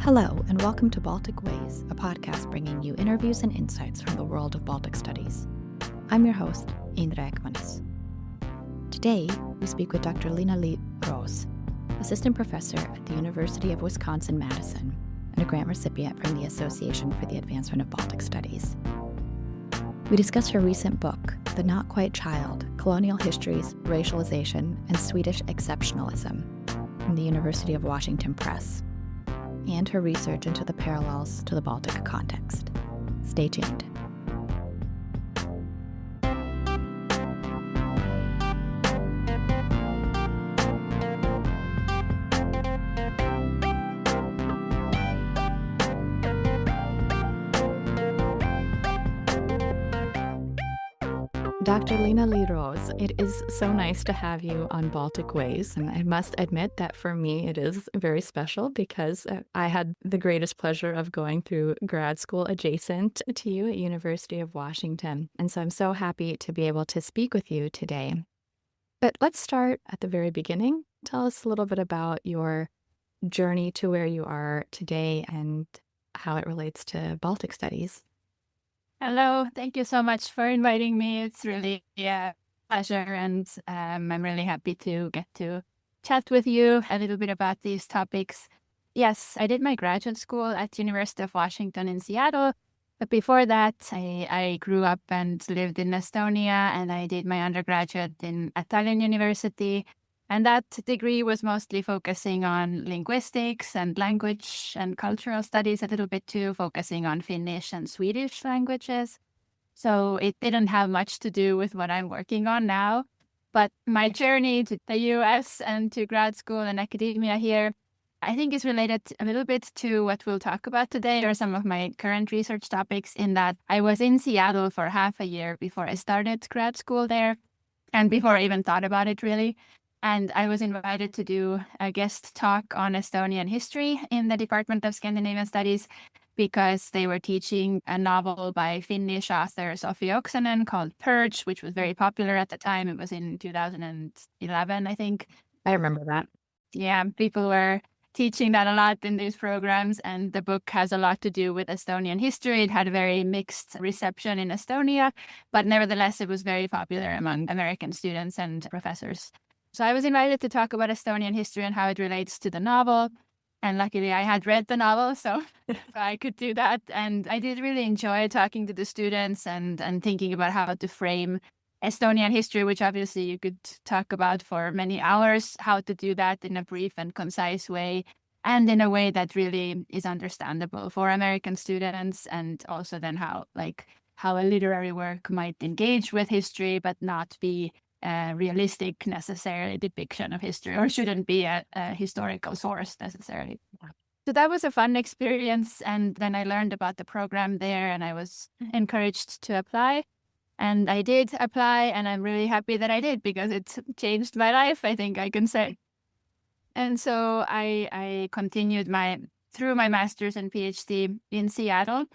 Hello, and welcome to Baltic Ways, a podcast bringing you interviews and insights from the world of Baltic studies. I'm your host, Indra Ekmanis. Today, we speak with Dr. Lina Lee Rose, assistant professor at the University of Wisconsin-Madison and a grant recipient from the Association for the Advancement of Baltic Studies. We discuss her recent book, The Not Quite Child: Colonial Histories, Racialization, and Swedish Exceptionalism, from the University of Washington Press, and her research into the parallels to the Baltic context. Stay tuned. Dr. Lina Lee Rose, it is so nice to have you on Baltic Ways, and I must admit that for me it is very special because I had the greatest pleasure of going through grad school adjacent to you at University of Washington, and so I'm so happy to be able to speak with you today. But let's start at the very beginning. Tell us a little bit about your journey to where you are today and how it relates to Baltic studies. Hello, thank you so much for inviting me. It's really a pleasure, and I'm really happy to get to chat with you a little bit about these topics. Yes, I did my graduate school at University of Washington in Seattle, but before that, I grew up and lived in Estonia, and I did my undergraduate at Tallinn University. And that degree was mostly focusing on linguistics and language and cultural studies, a little bit too, focusing on Finnish and Swedish languages. So it didn't have much to do with what I'm working on now. But my journey to the US and to grad school and academia here, I think is related a little bit to what we'll talk about today, or some of my current research topics, in that I was in Seattle for half a year before I started grad school there, and before I even thought about it really. And I was invited to do a guest talk on Estonian history in the Department of Scandinavian Studies because they were teaching a novel by Finnish author Sofi Oksanen called Purge, which was very popular at the time. It was in 2011, I think. I remember that. Yeah, people were teaching that a lot in these programs, and the book has a lot to do with Estonian history. It had a very mixed reception in Estonia, but nevertheless, it was very popular among American students and professors. So I was invited to talk about Estonian history and how it relates to the novel. And luckily I had read the novel, so I could do that. And I did really enjoy talking to the students and thinking about how to frame Estonian history, which obviously you could talk about for many hours, how to do that in a brief and concise way, and in a way that really is understandable for American students, and also then how a literary work might engage with history, but not be realistic necessarily depiction of history, or shouldn't be a historical source necessarily. So that was a fun experience, and then I learned about the program there, and I was encouraged to apply, and I did apply, and I'm really happy that I did because it changed my life, I think I can say. And so I continued through my master's and PhD in Seattle.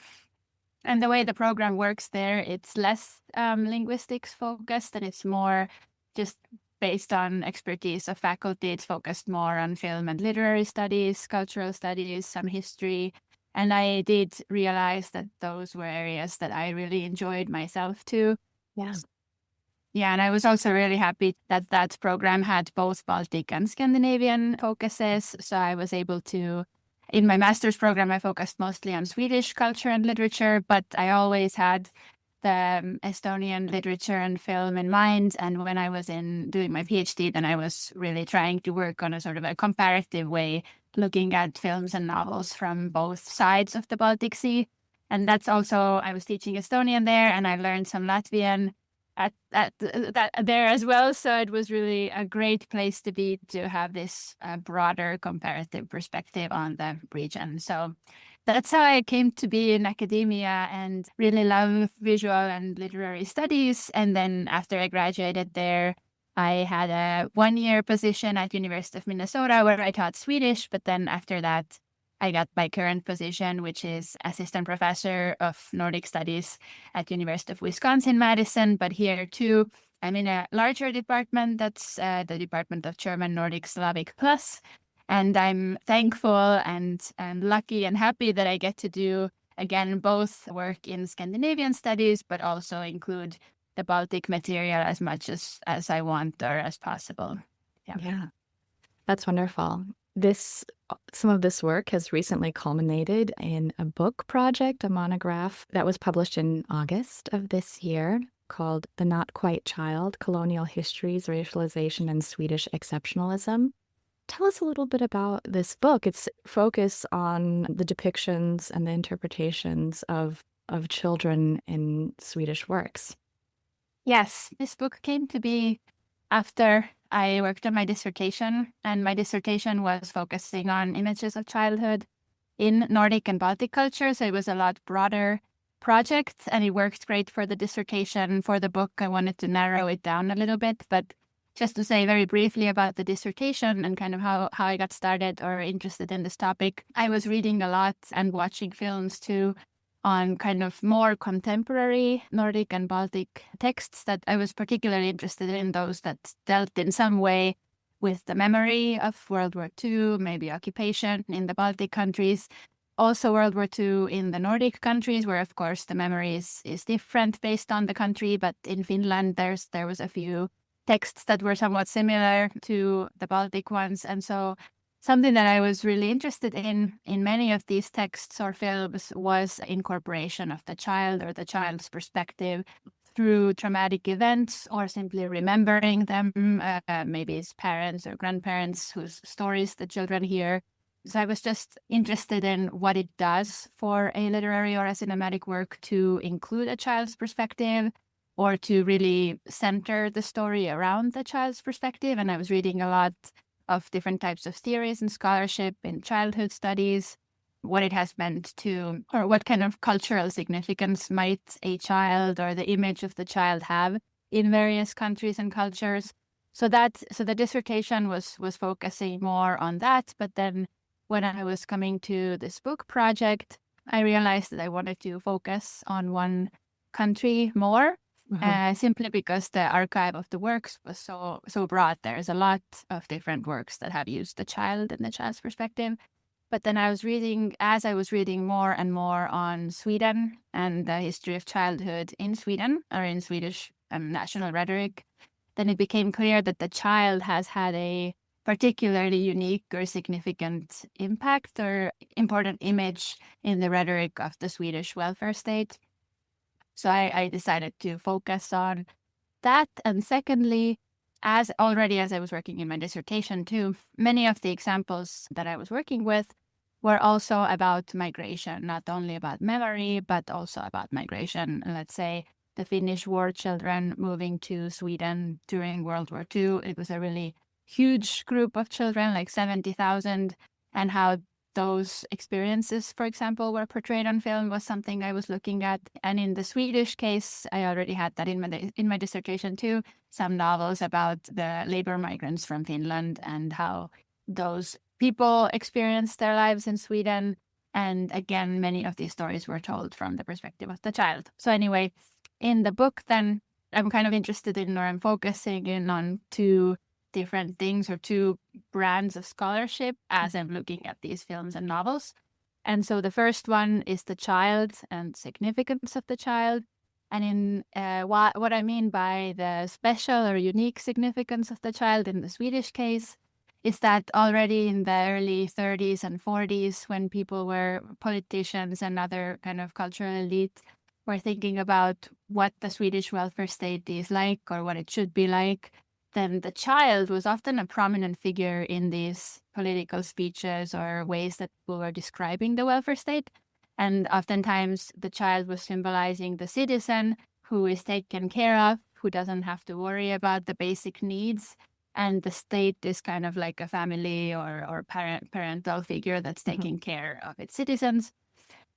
And the way the program works there, it's less linguistics focused, and it's more just based on expertise of faculty. It's focused more on film and literary studies, cultural studies, some history. And I did realize that those were areas that I really enjoyed myself too. Yes. Yeah, and I was also really happy that that program had both Baltic and Scandinavian focuses. So I was able to, in my master's program, I focused mostly on Swedish culture and literature, but I always had the Estonian literature and film in mind. And when I was doing my PhD, then I was really trying to work on a sort of a comparative way, looking at films and novels from both sides of the Baltic Sea. And that's also, I was teaching Estonian there, and I learned some Latvian at there as well. So it was really a great place to be, to have this broader comparative perspective on the region. So that's how I came to be in academia and really love visual and literary studies. And then after I graduated there, I had a 1-year position at University of Minnesota where I taught Swedish. But then after that, I got my current position, which is assistant professor of Nordic Studies at University of Wisconsin-Madison. But here too, I'm in a larger department. That's the Department of German, Nordic, Slavic Plus. And I'm thankful and lucky and happy that I get to do, again, both work in Scandinavian studies, but also include the Baltic material as much as I want or as possible. Yeah, that's wonderful. Some of this work has recently culminated in a book project, a monograph that was published in August of this year called The Not Quite Child: Colonial Histories, Racialization, and Swedish Exceptionalism. Tell us a little bit about this book. Its focus on the depictions and the interpretations of children in Swedish works. Yes, this book came to be after I worked on my dissertation, and my dissertation was focusing on images of childhood in Nordic and Baltic culture. So it was a lot broader project, and it worked great for the dissertation. For the book, I wanted to narrow it down a little bit, but just to say very briefly about the dissertation and kind of how I got started or interested in this topic, I was reading a lot and watching films too on kind of more contemporary Nordic and Baltic texts that I was particularly interested in, those that dealt in some way with the memory of World War II, maybe occupation in the Baltic countries, also World War II in the Nordic countries, where of course the memory is different based on the country. But in Finland, there was a few texts that were somewhat similar to the Baltic ones. And so something that I was really interested in many of these texts or films was incorporation of the child or the child's perspective through traumatic events or simply remembering them. Maybe it's parents or grandparents whose stories the children hear. So I was just interested in what it does for a literary or a cinematic work to include a child's perspective, or to really center the story around the child's perspective. And I was reading a lot of different types of theories and scholarship in childhood studies, what it has meant to, or what kind of cultural significance might a child or the image of the child have in various countries and cultures. So the dissertation was focusing more on that. But then when I was coming to this book project, I realized that I wanted to focus on one country more. Simply because the archive of the works was so broad. There's a lot of different works that have used the child and the child's perspective. But then as I was reading more and more on Sweden and the history of childhood in Sweden, or in Swedish national rhetoric, then it became clear that the child has had a particularly unique or significant impact or important image in the rhetoric of the Swedish welfare state. So I decided to focus on that. And secondly, as I was working in my dissertation too, many of the examples that I was working with were also about migration, not only about memory, but also about migration. Let's say the Finnish war children moving to Sweden during World War II. It was a really huge group of children, like 70,000, and how those experiences, for example, were portrayed on film was something I was looking at. And in the Swedish case, I already had that in my dissertation too, some novels about the labor migrants from Finland and how those people experienced their lives in Sweden. And again, many of these stories were told from the perspective of the child. So anyway, in the book, then I'm kind of interested in, or I'm focusing in on two different things or two brands of scholarship as I'm looking at these films and novels. And so the first one is the child and significance of the child. And in what I mean by the special or unique significance of the child in the Swedish case is that already in the early 30s and 40s, when politicians and other kind of cultural elite were thinking about what the Swedish welfare state is like or what it should be like, then the child was often a prominent figure in these political speeches or ways that people were describing the welfare state. And oftentimes the child was symbolizing the citizen who is taken care of, who doesn't have to worry about the basic needs. And the state is kind of like a family or parental figure that's taking care of its citizens.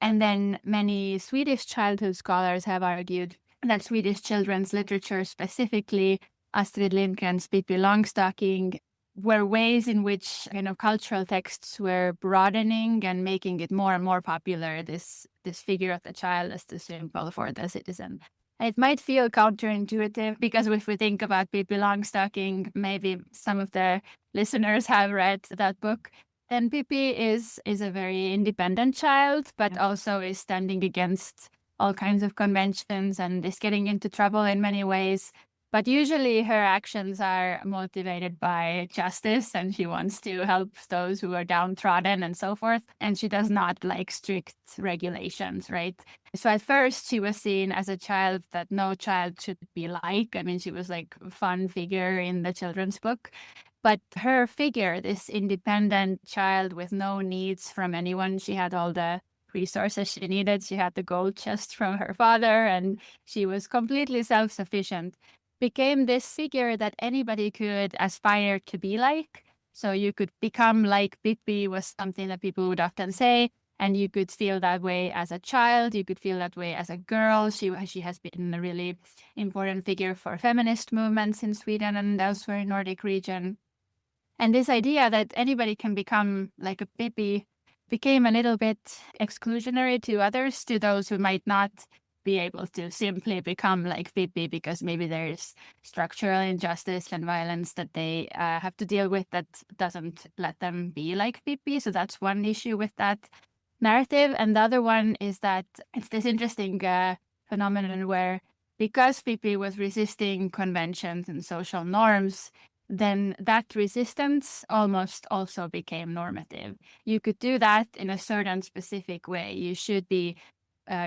And then many Swedish childhood scholars have argued that Swedish children's literature, specifically Astrid Lindgren's Pippi Longstocking, were ways in which kind of cultural texts were broadening and making it more and more popular, this figure of the child as the symbol for the citizen. It might feel counterintuitive because if we think about Pippi Longstocking, maybe some of the listeners have read that book. Then Pippi is a very independent child, but also is standing against all kinds of conventions and is getting into trouble in many ways. But usually her actions are motivated by justice, and she wants to help those who are downtrodden and so forth. And she does not like strict regulations, right? So at first she was seen as a child that no child should be like. I mean, she was like a fun figure in the children's book. But her figure, this independent child with no needs from anyone, she had all the resources she needed. She had the gold chest from her father, and she was completely self-sufficient, became this figure that anybody could aspire to be like. So you could become like Pippi was something that people would often say. And you could feel that way as a child. You could feel that way as a girl. She has been a really important figure for feminist movements in Sweden and elsewhere in Nordic region. And this idea that anybody can become like a Pippi became a little bit exclusionary to others, to those who might not be able to simply become like Pippi because maybe there's structural injustice and violence that they have to deal with that doesn't let them be like Pippi. So that's one issue with that narrative. And the other one is that it's this interesting phenomenon where because Pippi was resisting conventions and social norms, then that resistance almost also became normative. You could do that in a certain specific way. You should be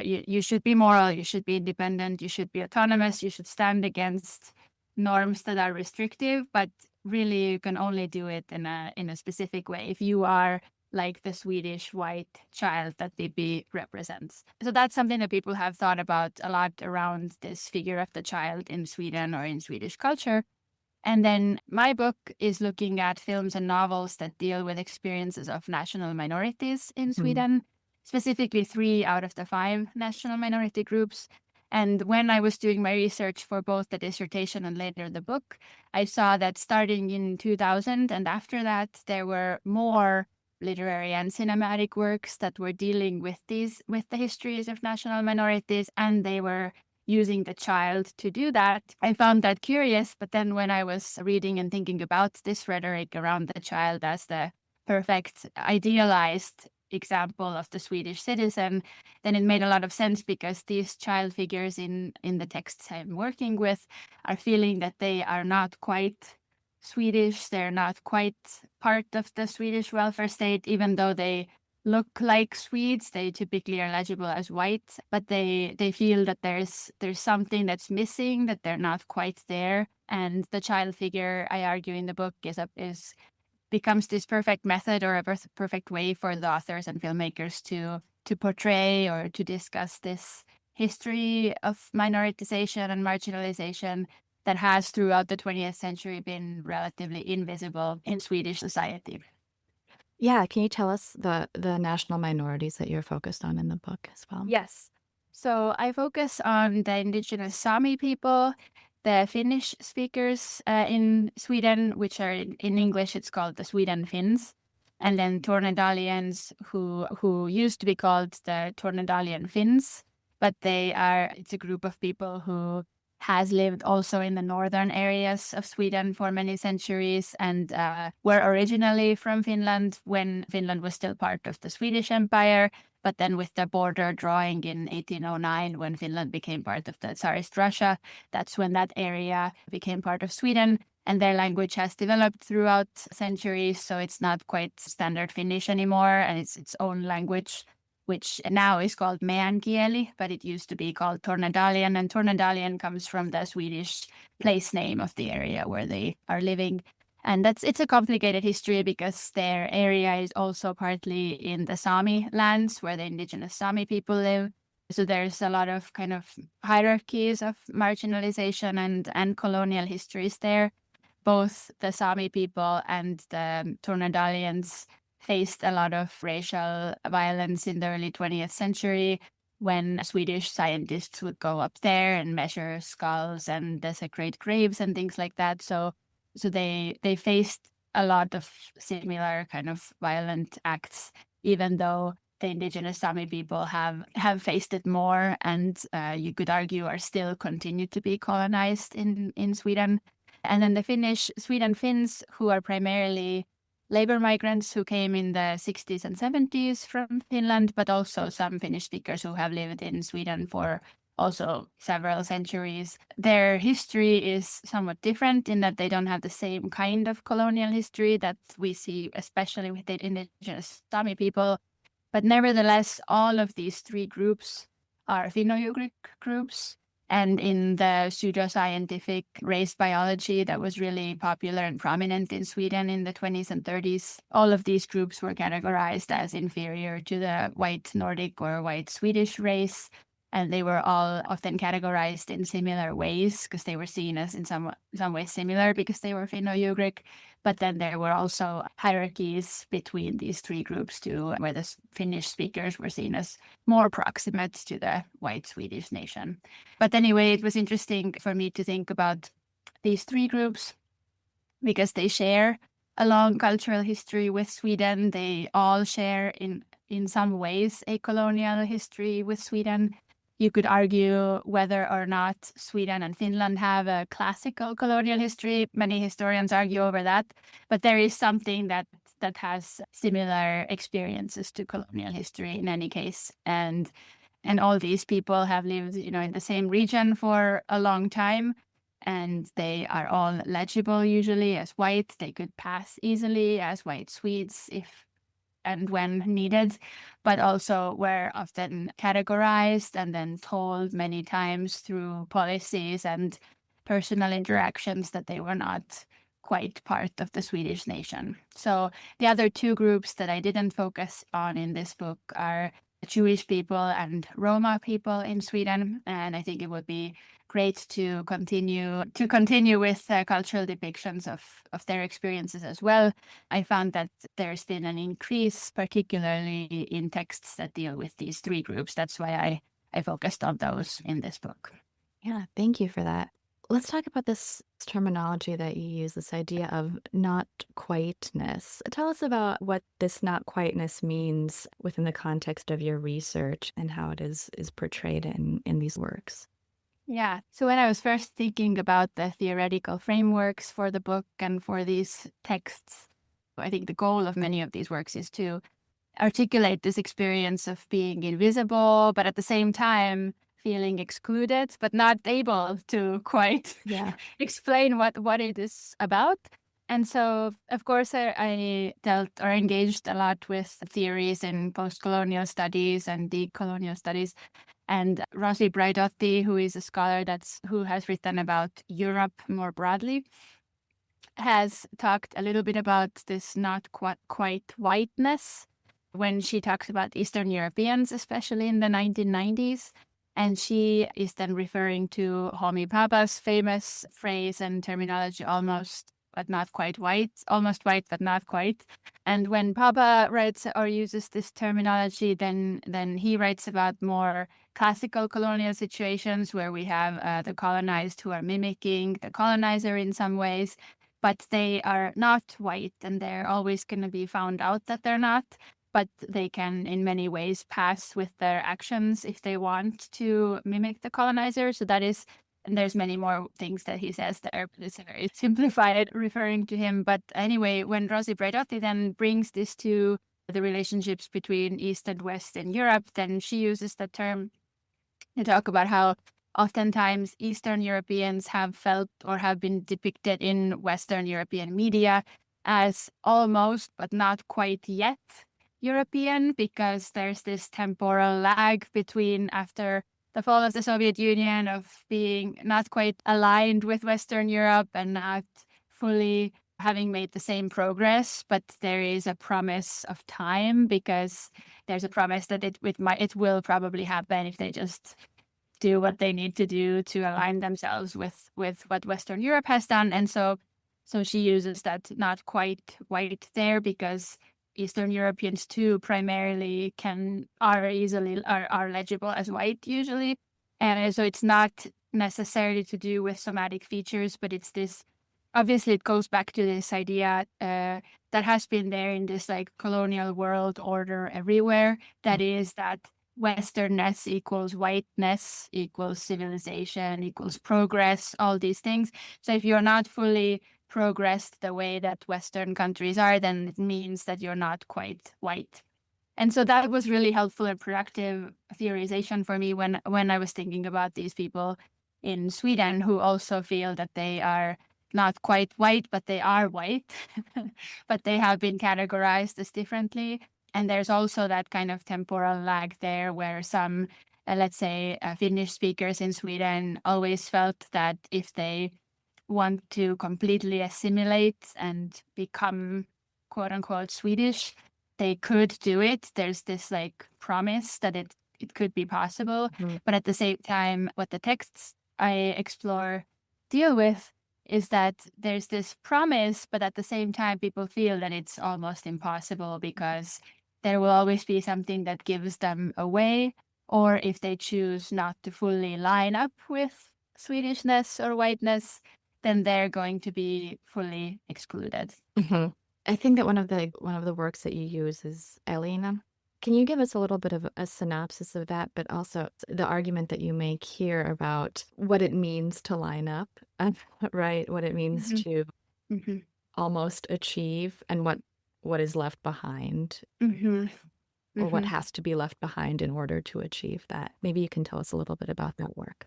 you should be moral, you should be independent, you should be autonomous, you should stand against norms that are restrictive, but really you can only do it in a specific way if you are like the Swedish white child that Pippi represents. So that's something that people have thought about a lot around this figure of the child in Sweden or in Swedish culture. And then my book is looking at films and novels that deal with experiences of national minorities in Sweden, specifically 3 out of the 5 national minority groups. And when I was doing my research for both the dissertation and later the book, I saw that starting in 2000 and after that, there were more literary and cinematic works that were dealing with the histories of national minorities, and they were using the child to do that. I found that curious, but then when I was reading and thinking about this rhetoric around the child as the perfect idealized example of the Swedish citizen, then it made a lot of sense because these child figures in the texts I'm working with are feeling that they are not quite Swedish, they're not quite part of the Swedish welfare state, even though they look like Swedes. They typically are legible as white, but they feel that there's something that's missing, that they're not quite there. And the child figure, I argue in the book, is becomes this perfect method or a perfect way for the authors and filmmakers to portray or to discuss this history of minoritization and marginalization that has throughout the 20th century been relatively invisible in Swedish society. Yeah, can you tell us the national minorities that you're focused on in the book as well? Yes. So I focus on the indigenous Sami people, the Finnish speakers in Sweden, which are in English, it's called the Sweden Finns, and then Tornedalians who used to be called the Tornedalian Finns, but it's a group of people who has lived also in the northern areas of Sweden for many centuries and were originally from Finland when Finland was still part of the Swedish Empire. But then with the border drawing in 1809, when Finland became part of the Tsarist Russia, that's when that area became part of Sweden. And their language has developed throughout centuries, so it's not quite standard Finnish anymore, and it's its own language, which now is called meänkieli, but it used to be called Tornedalian. And Tornedalian comes from the Swedish place name of the area where they are living. And it's a complicated history because their area is also partly in the Sami lands where the indigenous Sami people live. So there's a lot of kind of hierarchies of marginalization and colonial histories there. Both the Sami people and the Tornedalians faced a lot of racial violence in the early 20th century when Swedish scientists would go up there and measure skulls and desecrate graves and things like that. So they faced a lot of similar kind of violent acts, even though the indigenous Sami people have faced it more, and you could argue are still continue to be colonized in Sweden. And then the Sweden Finns, who are primarily labor migrants who came in the 60s and 70s from Finland, but also some Finnish speakers who have lived in Sweden for also several centuries. Their history is somewhat different in that they don't have the same kind of colonial history that we see, especially with the indigenous Sami people. But nevertheless, all of these three groups are Finno-Ugric groups. And in the pseudoscientific race biology that was really popular and prominent in Sweden in the 20s and 30s, all of these groups were categorized as inferior to the white Nordic or white Swedish race. And they were all often categorized in similar ways because they were seen as in some ways similar because they were Finno-Ugric. But then there were also hierarchies between these three groups too, where the Finnish speakers were seen as more proximate to the white Swedish nation. But anyway, it was interesting for me to think about these three groups because they share a long cultural history with Sweden. They all share in some ways a colonial history with Sweden. You could argue whether or not Sweden and Finland have a classical colonial history. Many historians argue over that, but there is something that has similar experiences to colonial history in any case. And all these people have lived, in the same region for a long time, and they are all legible usually as white. They could pass easily as white Swedes if and when needed, but also were often categorized and then told many times through policies and personal interactions that they were not quite part of the Swedish nation. So the other two groups that I didn't focus on in this book are Jewish people and Roma people in Sweden, and I think it would be great to continue with cultural depictions of their experiences as well. I found that there's been an increase, particularly in texts that deal with these three groups. That's why I focused on those in this book. Yeah, thank you for that. Let's talk about this terminology that you use, this idea of not quiteness. Tell us about what this not quiteness means within the context of your research and how it is portrayed in these works. Yeah. So when I was first thinking about the theoretical frameworks for the book and for these texts, I think the goal of many of these works is to articulate this experience of being invisible, but at the same time feeling excluded, but not able to quite explain what it is about. And so, of course, I dealt or engaged a lot with theories in post-colonial studies and decolonial studies. And Rosi Braidotti, who is a scholar who has written about Europe more broadly, has talked a little bit about this not quite whiteness when she talks about Eastern Europeans, especially in the 1990s. And she is then referring to Homi Bhabha's famous phrase and terminology, almost but not quite white, almost white but not quite. And when Bhabha writes or uses this terminology, then he writes about more classical colonial situations where we have the colonized who are mimicking the colonizer in some ways, but they are not white, and they're always going to be found out that they're not. But they can, in many ways, pass with their actions if they want to mimic the colonizer. So that is, and there's many more things that he says there, but it's very simplified referring to him. But anyway, when Rosi Braidotti then brings this to the relationships between East and West in Europe, then she uses the term to talk about how oftentimes Eastern Europeans have felt or have been depicted in Western European media as almost, but not quite yet, European, because there's this temporal lag between after the fall of the Soviet Union of being not quite aligned with Western Europe and not fully having made the same progress, but there is a promise of time because there's a promise that it will probably happen if they just do what they need to do to align themselves with what Western Europe has done. And so she uses that not quite white there because Eastern Europeans too primarily are legible as white usually. And so it's not necessarily to do with somatic features, but it's this obviously it goes back to this idea that has been there in this like colonial world order everywhere. That is that Westernness equals whiteness equals civilization equals progress, all these things. So if you're not fully progressed the way that Western countries are, then it means that you're not quite white. And so that was really helpful and productive theorization for me when I was thinking about these people in Sweden who also feel that they are not quite white, but they are white, but they have been categorized as differently. And there's also that kind of temporal lag there where some, let's say, Finnish speakers in Sweden always felt that if they want to completely assimilate and become quote unquote Swedish, they could do it. There's this like promise that it could be possible. But at the same time, what the texts I explore deal with is that there's this promise, but at the same time, people feel that it's almost impossible because there will always be something that gives them away. Or if they choose not to fully line up with Swedishness or whiteness, then they're going to be fully excluded. I think that one of the works that you use is Elina. Can you give us a little bit of a synopsis of that, but also the argument that you make here about what it means to line up, right? What it means to almost achieve and what is left behind, or what has to be left behind in order to achieve that. Maybe you can tell us a little bit about that work.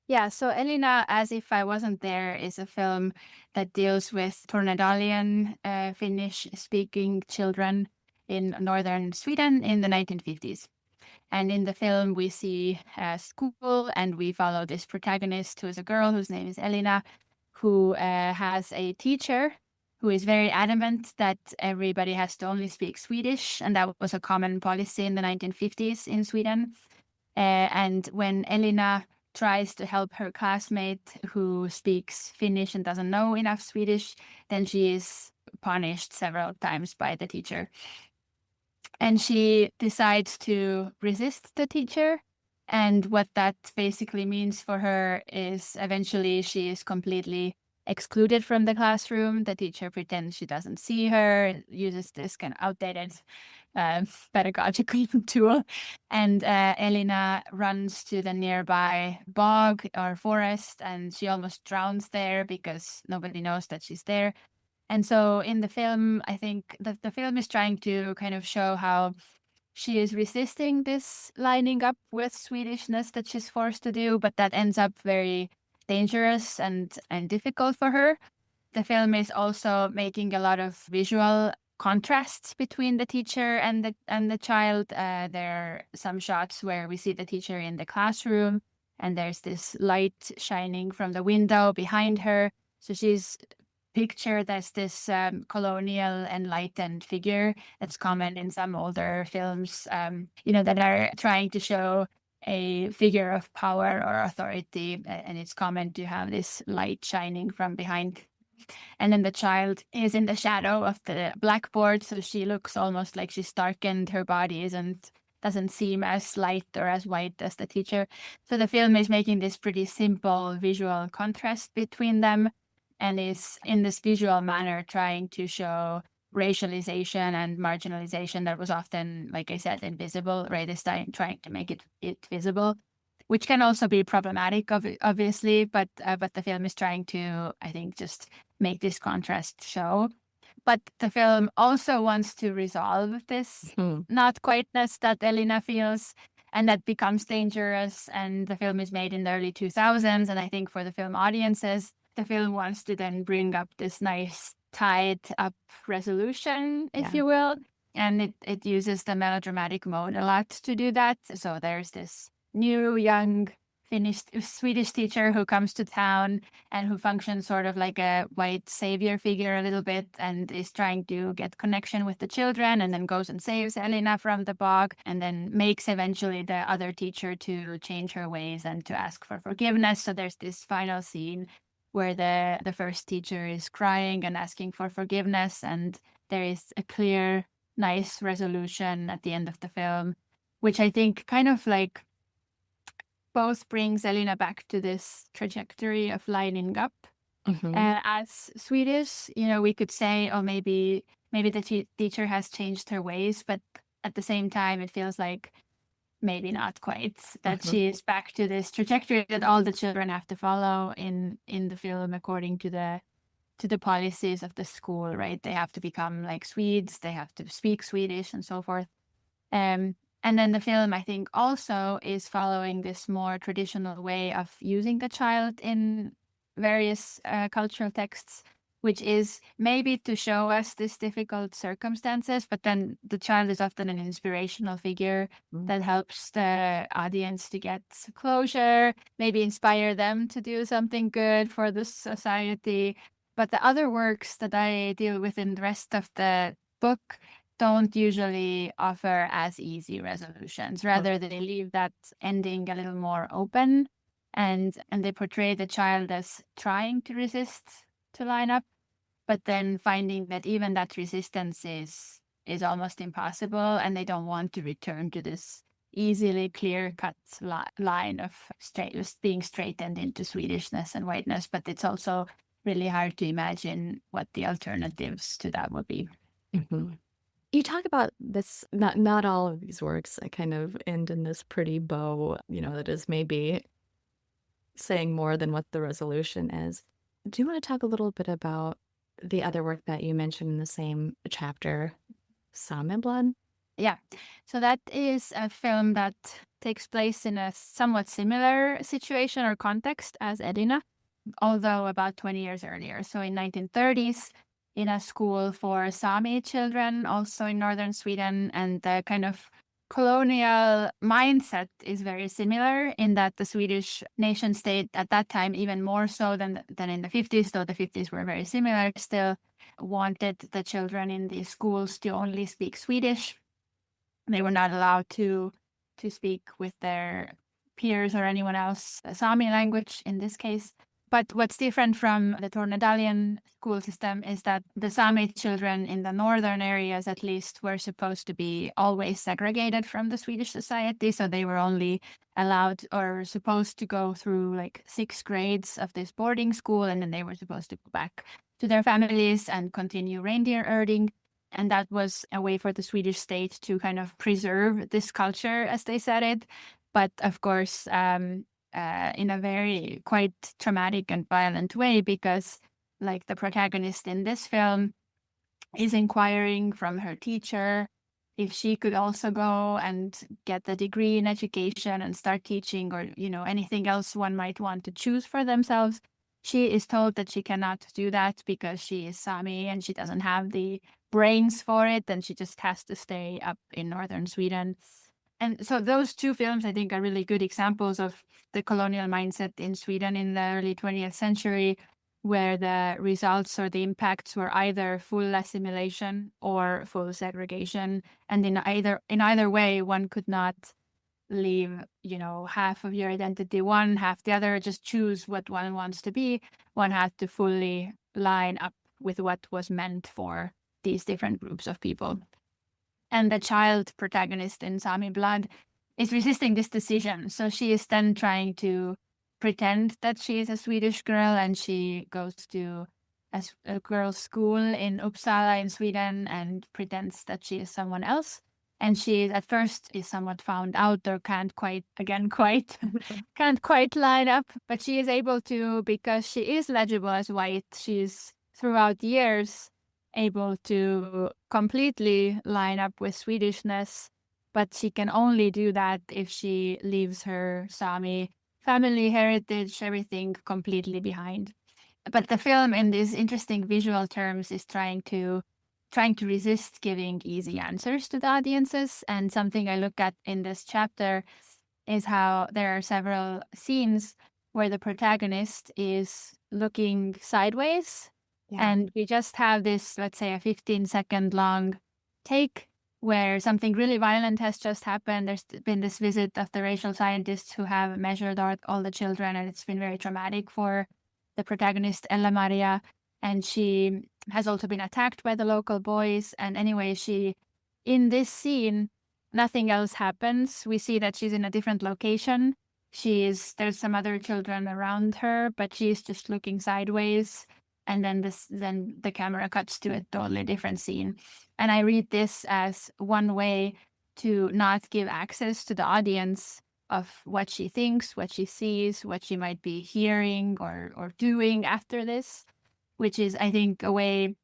Yeah, so Elina, As If I Wasn't There, is a film that deals with Tornedalian Finnish-speaking children in northern Sweden in the 1950s. And in the film, we see a school, and we follow this protagonist, who is a girl whose name is Elina, who has a teacher who is very adamant that everybody has to only speak Swedish, and that was a common policy in the 1950s in Sweden. And when Elina tries to help her classmate who speaks Finnish and doesn't know enough Swedish, then she is punished several times by the teacher. And she decides to resist the teacher. And what that basically means for her is eventually she is completely excluded from the classroom. The teacher pretends she doesn't see her, uses this kind of outdated pedagogical tool. And Elina runs to the nearby bog or forest, and she almost drowns there because nobody knows that she's there. And so in the film, I think that the film is trying to kind of show how she is resisting this lining up with Swedishness that she's forced to do, but that ends up very dangerous and difficult for her. The film is also making a lot of visual contrasts between the teacher and the child. There are some shots where we see the teacher in the classroom, and there's this light shining from the window behind her. So she's pictured as this colonial enlightened figure that's common in some older films, that are trying to show a figure of power or authority, and it's common to have this light shining from behind. And then the child is in the shadow of the blackboard, so she looks almost like she's darkened. Her body doesn't seem as light or as white as the teacher. So the film is making this pretty simple visual contrast between them, and is in this visual manner trying to show racialization and marginalization that was often, like I said, invisible, right? This time trying to make it visible, which can also be problematic, obviously, but the film is trying to, I think, just make this contrast show. But the film also wants to resolve this not quiteness that Elina feels, and that becomes dangerous. And the film is made in the early 2000s, and I think for the film audiences, the film wants to then bring up this nice tied up resolution, if you will. And it uses the melodramatic mode a lot to do that. So there's this new, young Swedish teacher who comes to town and who functions sort of like a white savior figure a little bit, and is trying to get connection with the children, and then goes and saves Elina from the bog, and then makes eventually the other teacher to change her ways and to ask for forgiveness. So there's this final scene where the first teacher is crying and asking for forgiveness, and there is a clear, nice resolution at the end of the film, which I think kind of like both brings Elina back to this trajectory of lining up, As Swedish, we could say, oh, maybe the teacher has changed her ways, but at the same time, it feels like maybe not quite, that she is back to this trajectory that all the children have to follow in the film according to the policies of the school, right? They have to become like Swedes, they have to speak Swedish and so forth. And then the film, I think, also is following this more traditional way of using the child in various cultural texts, which is maybe to show us these difficult circumstances, but then the child is often an inspirational figure that helps the audience to get closure, maybe inspire them to do something good for the society. But the other works that I deal with in the rest of the book don't usually offer as easy resolutions. Rather, they leave that ending a little more open, and they portray the child as trying to resist to line up, but then finding that even that resistance is almost impossible, and they don't want to return to this easily clear-cut line of being straightened into Swedishness and whiteness. But it's also really hard to imagine what the alternatives to that would be. You talk about this, not all of these works kind of end in this pretty bow, that is maybe saying more than what the resolution is. Do you want to talk a little bit about the other work that you mentioned in the same chapter, Same Blood? Yeah. So that is a film that takes place in a somewhat similar situation or context as Edina, although about 20 years earlier. So in 1930s, in a school for Sami children, also in northern Sweden, and the kind of colonial mindset is very similar in that the Swedish nation state at that time, even more so than in the 50s, though the 50s were very similar, still wanted the children in the schools to only speak Swedish. They were not allowed to speak with their peers or anyone else, the Sami language in this case. But what's different from the Tornedalian school system is that the Sami children in the northern areas, at least, were supposed to be always segregated from the Swedish society. So they were only allowed or supposed to go through like 6 grades of this boarding school, and then they were supposed to go back to their families and continue reindeer herding. And that was a way for the Swedish state to kind of preserve this culture, as they said it. But of course, in a very quite traumatic and violent way, because like the protagonist in this film is inquiring from her teacher if she could also go and get the degree in education and start teaching, or anything else one might want to choose for themselves. She is told that she cannot do that because she is Sami and she doesn't have the brains for it, and she just has to stay up in northern Sweden. And so those 2 films, I think, are really good examples of the colonial mindset in Sweden in the early 20th century, where the results or the impacts were either full assimilation or full segregation. And in either way, one could not leave, half of your identity one, half the other, just choose what one wants to be. One had to fully line up with what was meant for these different groups of people. And the child protagonist in Same Blood is resisting this decision. So she is then trying to pretend that she is a Swedish girl, and she goes to a girls' school in Uppsala in Sweden and pretends that she is someone else. And she at first is somewhat found out, or can't quite line up, but she is able to, because she is legible as white. She's throughout years able to completely line up with Swedishness, but she can only do that if she leaves her Sami family heritage, everything completely behind. But the film, in these interesting visual terms, is trying to resist giving easy answers to the audiences. And something I look at in this chapter is how there are several scenes where the protagonist is looking sideways. Yeah. And we just have this, let's say, a 15-second long take where something really violent has just happened. There's been this visit of the racial scientists who have measured all the children, and it's been very traumatic for the protagonist, Ella Maria. And she has also been attacked by the local boys. And anyway, in this scene, nothing else happens. We see that she's in a different location, there's some other children around her, but she's just looking sideways. And then the camera cuts to a totally different scene. And I read this as one way to not give access to the audience of what she thinks, what she sees, what she might be hearing or doing after this, which is, I think, a way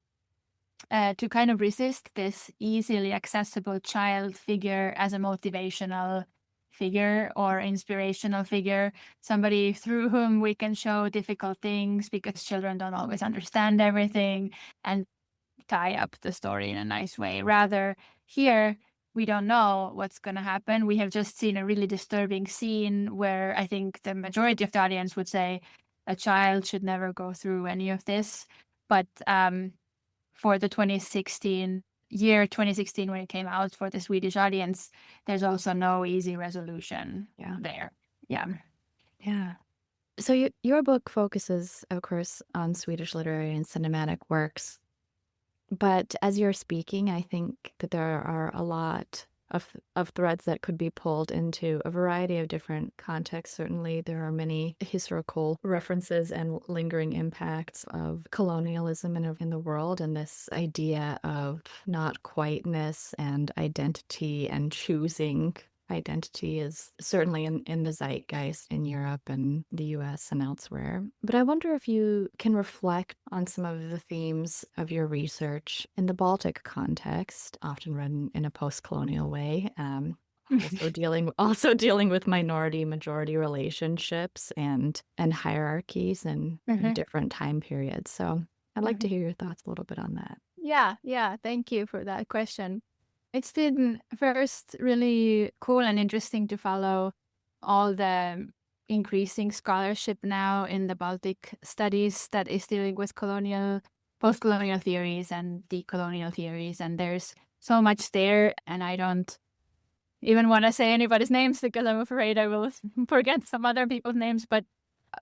to kind of resist this easily accessible child figure as a motivational figure or inspirational figure, somebody through whom we can show difficult things because children don't always understand everything, and tie up the story in a nice way. Rather, here, we don't know what's going to happen. We have just seen a really disturbing scene where I think the majority of the audience would say a child should never go through any of this. But for the 2016 when it came out for the Swedish audience, there's also no easy resolution there. Yeah. So your book focuses, of course, on Swedish literary and cinematic works. But as you're speaking, I think that there are a lot of threads that could be pulled into a variety of different contexts. Certainly, there are many historical references and lingering impacts of colonialism in the world, and this idea of not quiteness and identity and choosing identity is certainly in the zeitgeist in Europe and the US and elsewhere. But I wonder if you can reflect on some of the themes of your research in the Baltic context, often read in a post-colonial way, also dealing with minority-majority relationships and hierarchies in different time periods. So I'd like to hear your thoughts a little bit on that. Yeah. Thank you for that question. It's been first really cool and interesting to follow all the increasing scholarship now in the Baltic studies that is dealing with post-colonial theories and decolonial theories. And there's so much there, and I don't even want to say anybody's names because I'm afraid I will forget some other people's names. But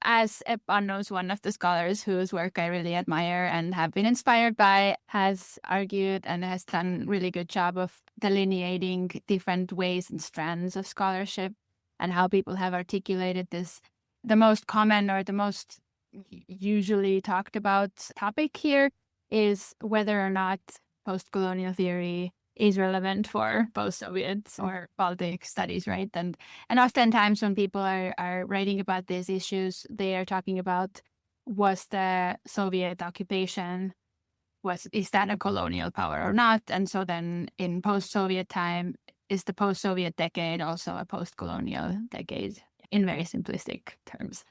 as Ep Annos, one of the scholars whose work I really admire and have been inspired by, has argued and has done a really good job of delineating different ways and strands of scholarship and how people have articulated this. The most common or the most usually talked about topic here is whether or not post-colonial theory is relevant for post-Soviet or Baltic studies, right? And oftentimes when people are writing about these issues, they are talking about, was the Soviet occupation, is that a colonial power or not? And so then in post-Soviet time, is the post-Soviet decade also a post-colonial decade in very simplistic terms?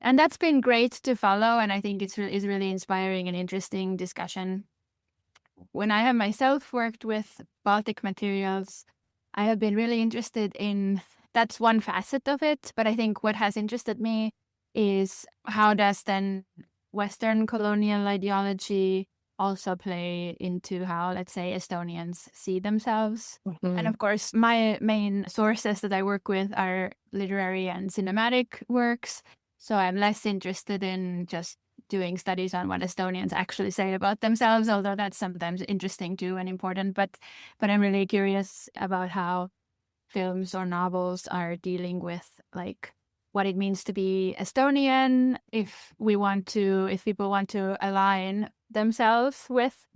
And that's been great to follow, and I think it's really inspiring and interesting discussion. When I have myself worked with Baltic materials, I have been really interested in, that's one facet of it, but I think what has interested me is how does then Western colonial ideology also play into how, let's say, Estonians see themselves. And of course, my main sources that I work with are literary and cinematic works, so I'm less interested in just doing studies on what Estonians actually say about themselves, although that's sometimes interesting too and important. But I'm really curious about how films or novels are dealing with like what it means to be Estonian, if people want to align themselves with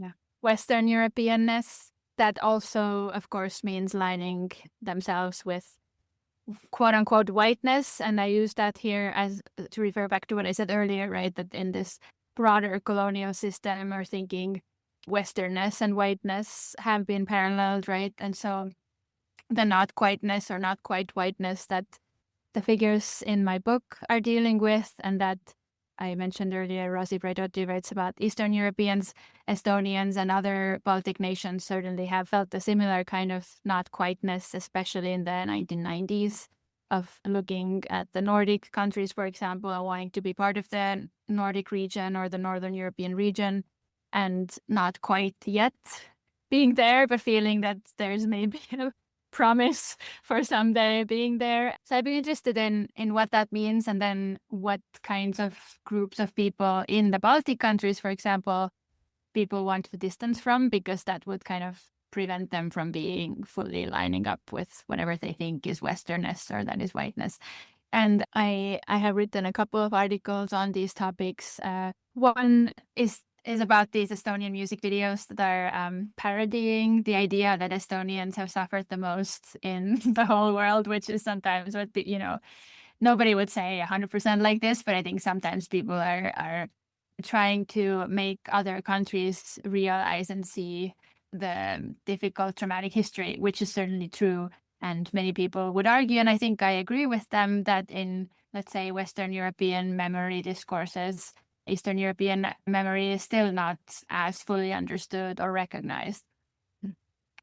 Western Europeanness. That also, of course, means lining themselves with quote unquote whiteness, and I use that here as to refer back to what I said earlier, right? That in this broader colonial system or thinking, Westernness and whiteness have been paralleled, right? And so the not quiteness or not quite whiteness that the figures in my book are dealing with, and that I mentioned earlier, Rosi Braidotti writes about Eastern Europeans, Estonians, and other Baltic nations certainly have felt a similar kind of not quiteness, especially in the 1990s, of looking at the Nordic countries, for example, and wanting to be part of the Nordic region or the Northern European region, and not quite yet being there, but feeling that there's maybe a promise for someday being there. So I'd be interested in what that means, and then what kinds of groups of people in the Baltic countries, for example, people want to distance from, because that would kind of prevent them from being fully lining up with whatever they think is Westernness or that is whiteness. And I have written a couple of articles on these topics. One is about these Estonian music videos that are parodying the idea that Estonians have suffered the most in the whole world, which is sometimes what nobody would say 100% like this, but I think sometimes people are trying to make other countries realize and see the difficult traumatic history, which is certainly true. And many people would argue, and I think I agree with them, that in, let's say, Western European memory discourses, Eastern European memory is still not as fully understood or recognized.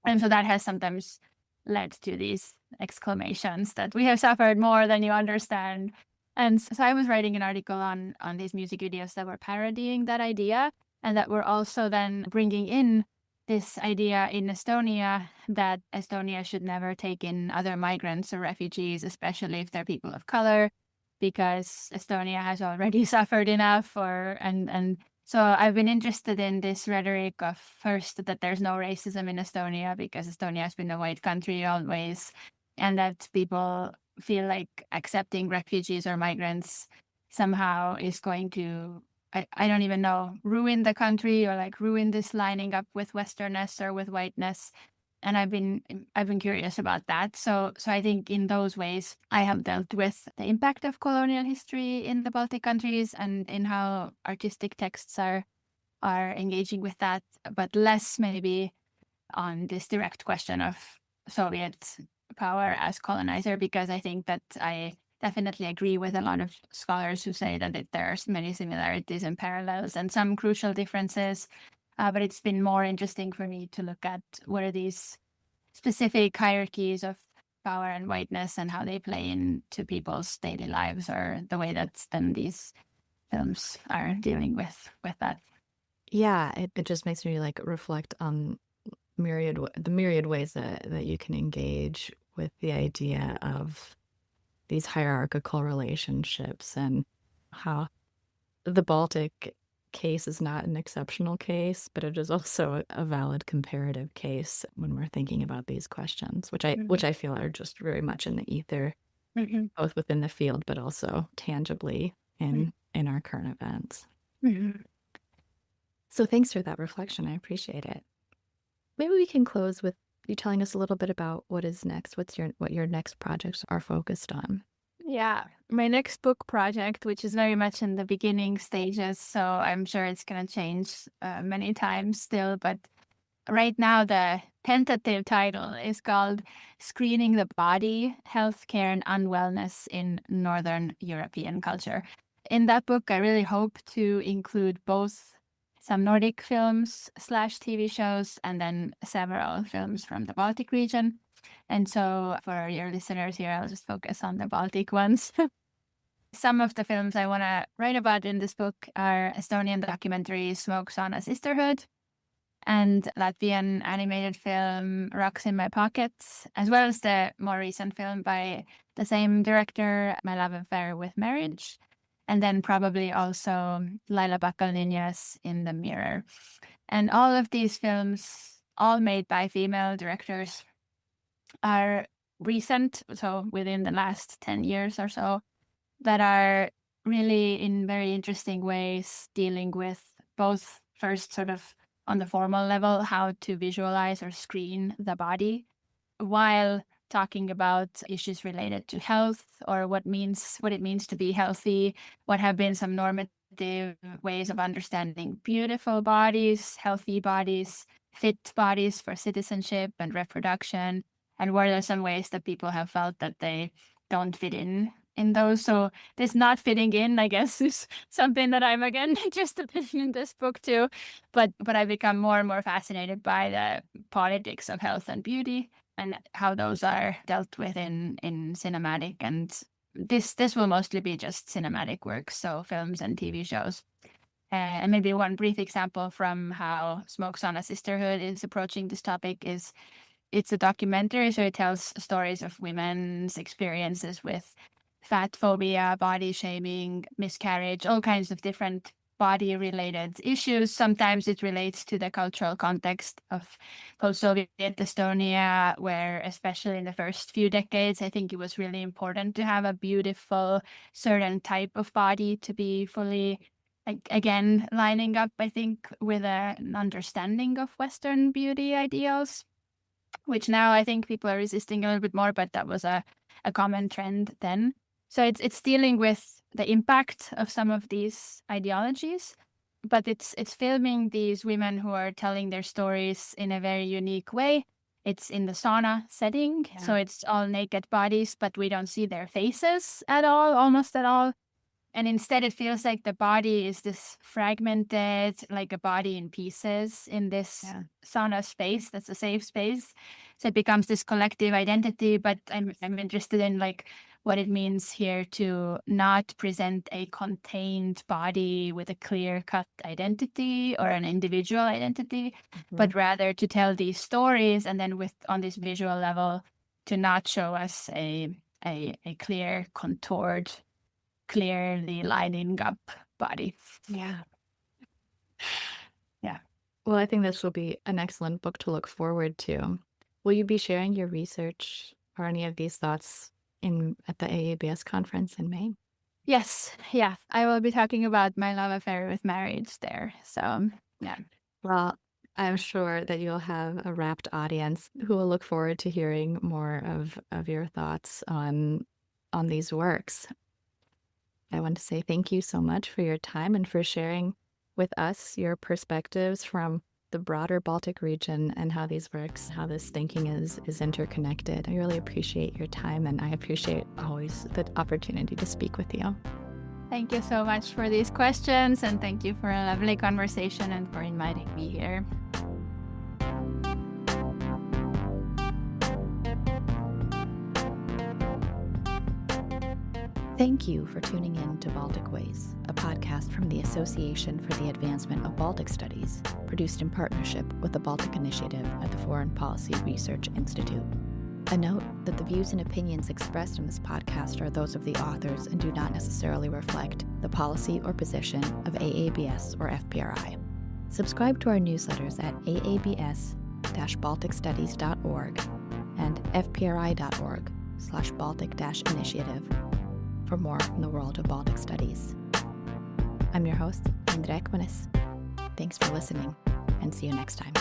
And so that has sometimes led to these exclamations that we have suffered more than you understand. And so I was writing an article on these music videos that were parodying that idea, and that were also then bringing in this idea in Estonia that Estonia should never take in other migrants or refugees, especially if they're people of color, because Estonia has already suffered enough. And so I've been interested in this rhetoric of, first, that there's no racism in Estonia because Estonia has been a white country always, and that people feel like accepting refugees or migrants somehow is going to, I don't even know, ruin the country, or like ruin this lining up with Westernness or with whiteness. And I've been curious about that. So I think in those ways I have dealt with the impact of colonial history in the Baltic countries and in how artistic texts are engaging with that, but less maybe on this direct question of Soviet power as colonizer, because I think that I definitely agree with a lot of scholars who say that there's many similarities and parallels and some crucial differences. But it's been more interesting for me to look at what are these specific hierarchies of power and whiteness and how they play into people's daily lives, or the way that then these films are dealing with that. Yeah, it just makes me like reflect on the myriad ways that you can engage with the idea of these hierarchical relationships, and how the Baltic case is not an exceptional case, but it is also a valid comparative case when we're thinking about these questions, which I feel are just very much in the ether, both within the field but also tangibly in our current events. So thanks for that reflection. I appreciate it. Maybe we can close with you telling us a little bit about what is next. What your next projects are focused on. Yeah, my next book project, which is very much in the beginning stages, so I'm sure it's going to change many times still, but right now the tentative title is called Screening the Body, Healthcare and Unwellness in Northern European Culture. In that book, I really hope to include both some Nordic films / TV shows and then several films from the Baltic region. And so for your listeners here, I'll just focus on the Baltic ones. Some of the films I want to write about in this book are Estonian documentary Smoke Sauna Sisterhood and Latvian animated film Rocks in My Pockets, as well as the more recent film by the same director, My Love Affair with Marriage, and then probably also Laila Bakalninja's In the Mirror. And all of these films, all made by female directors, are recent, so within the last 10 years or so, that are really in very interesting ways dealing with both, first sort of on the formal level, how to visualize or screen the body, while talking about issues related to health, or what it means to be healthy, what have been some normative ways of understanding beautiful bodies, healthy bodies, fit bodies for citizenship and reproduction, and what are some ways that people have felt that they don't fit in those. So this not fitting in, I guess, is something that I'm again interested in this book too. But I become more and more fascinated by the politics of health and beauty and how those are dealt with in cinematic. And this will mostly be just cinematic works, so films and TV shows. And maybe one brief example from how Smoke Sauna Sisterhood is approaching this topic is it's a documentary, so it tells stories of women's experiences with fat phobia, body shaming, miscarriage, all kinds of different body-related issues. Sometimes it relates to the cultural context of post-Soviet Estonia, where especially in the first few decades, I think it was really important to have a beautiful certain type of body to be fully, again, lining up, I think, with an understanding of Western beauty ideals, which now I think people are resisting a little bit more, but that was a common trend then. So it's dealing with the impact of some of these ideologies, but it's filming these women who are telling their stories in a very unique way. It's in the sauna setting, so it's all naked bodies, but we don't see their faces at all, almost at all. And instead, it feels like the body is this fragmented, like a body in pieces in this sauna space. That's a safe space. So it becomes this collective identity. But I'm interested in like what it means here to not present a contained body with a clear-cut identity or an individual identity, but rather to tell these stories, and then on this visual level, to not show us a clear, contoured, clearly lining up body. Yeah. Well, I think this will be an excellent book to look forward to. Will you be sharing your research or any of these thoughts at the AABS conference in May? Yes. Yeah. I will be talking about my love affair with marriage there. So, yeah. Well, I'm sure that you'll have a rapt audience who will look forward to hearing more of your thoughts on these works. I want to say thank you so much for your time and for sharing with us your perspectives from the broader Baltic region and how these works, how this thinking is interconnected. I really appreciate your time, and I appreciate always the opportunity to speak with you. Thank you so much for these questions, and thank you for a lovely conversation and for inviting me here. Thank you for tuning in to Baltic Ways, a podcast from the Association for the Advancement of Baltic Studies, produced in partnership with the Baltic Initiative at the Foreign Policy Research Institute. A note that the views and opinions expressed in this podcast are those of the authors and do not necessarily reflect the policy or position of AABS or FPRI. Subscribe to our newsletters at aabs-balticstudies.org and fpri.org/Baltic-initiative for more from the world of Baltic studies. I'm your host, Indrek Manis. Thanks for listening, and see you next time.